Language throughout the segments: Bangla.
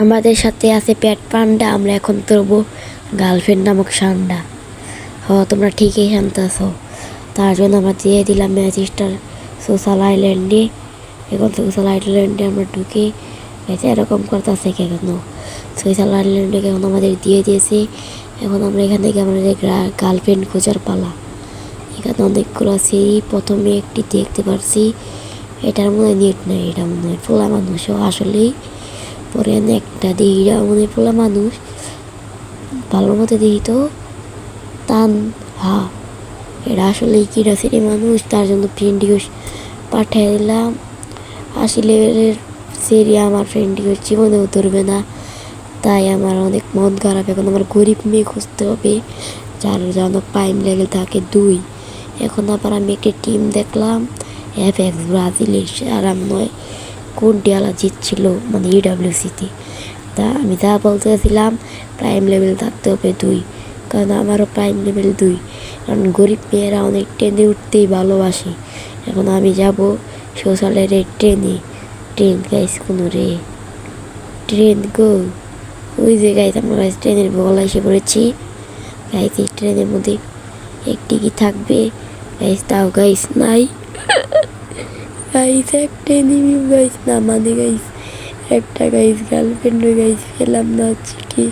আমাদের সাথে আছে পেট পান্ডা, আমরা এখন তুলবো গার্লফ্রেন্ড নামক সান্ডা। তোমরা ঠিকই শুনতেছো। তার জন্য আমরা দিয়ে দিলাম ম্যাজিস্টার সোশ্যাল আইল্যান্ডে। এখন সোশ্যাল আইল্যান্ডে আমরা ঢুকে গেছে, এরকম করতেছে কেন? সোশ্যাল আইল্যান্ডে এখন আমাদের দিয়ে দিয়েছে। এখন আমরা এখান থেকে আমাদের গার্লফ্রেন্ড খোঁজার পালা। এখানে অনেকগুলো সিঁড়ি, প্রথমে একটি দেখতে পারছি, এটার মনে নেট নেই, এটা মনে হয় পোলা মানুষও আসলেই। পরে একটা দিই, এটা মনে হয় পোলা মানুষ, ভালোর মতো দিই তো টান। এটা আসলে কিরা সিঁড়ি মানুষ, তার জন্য ফ্রেন্ড রিকোয়েস্ট পাঠিয়ে দিলাম। 80 লেভেলের সিঁড়ি আমার ফ্রেন্ড রিকোয়েস্ট জীবনেও ধরবে না, তাই আমার অনেক মন খারাপ। এখন আমার গরিব মেয়ে খুঁজতে হবে যার যেন প্রাইম লেভেল থাকে 2। এখন আবার আমি একটি টিম দেখলাম, এফএক্স ব্রাজিলের, আর আমি নয় কোন ডিয়ালা জিতছিল মানে ইডাব্লিউসিতে। তা আমি যা বলতেছিলাম প্রাইম লেভেল থাকতে হবে 2, কারণ আমারও প্রাইম লেভেল 2। কারণ গরিব মেয়েরা অনেক ট্রেনে উঠতেই ভালোবাসে। এখন আমি যাব সোশ্যালের ট্রেনে। ট্রেন গাইস কোনো রে, ট্রেন গো, ওই যে গাইস আমরা ট্রেনের বগল এসে পড়েছি। গাইস এই ট্রেনের মধ্যে একটি কি থাকবে গাইস? তাও গাইস নাই। গাইস একটা নিবি গাইস না, মানে গাইস একটা গাইস গার্লফ্রেন্ড গাইস পেলাম না কি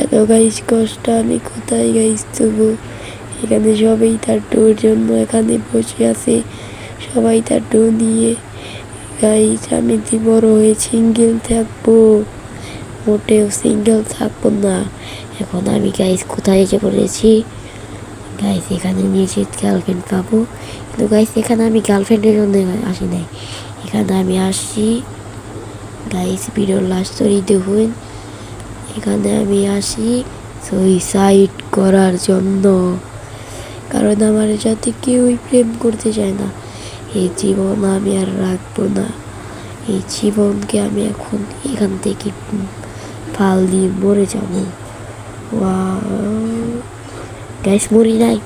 এত গাইস কষ্ট, আমি কোথায় গাইস তবু? এখানে সবাই তার ডোর জন্য এখানে বসে আছে, সবাই তার ডো নিয়ে। গাইস আমি যে বড় হয়ে সিঙ্গেল থাকবো, মোটেও সিঙ্গেল থাকবো না। এখন আমি গাইস কোথায় এসে পড়েছি? গাইস এখানে নিশ্চিত গার্লফ্রেন্ড পাবো, কিন্তু গাইস এখানে আমি গার্লফ্রেন্ডের জন্য আসি নাই, এখানে আমি আসছি গাইস ভিডিওর লাস্ট স্টোরি দেখুন। এখানে আমি আসি সুইসাইড করার জন্য, কারণ আমার সাথে কেউই প্রেম করতে চায় না। এই জীবন আমি আর রাখবো না, এই জীবনকে আমি এখন এখান থেকে ফাল দিয়ে মরে যাবো। গাইস মরি নাই।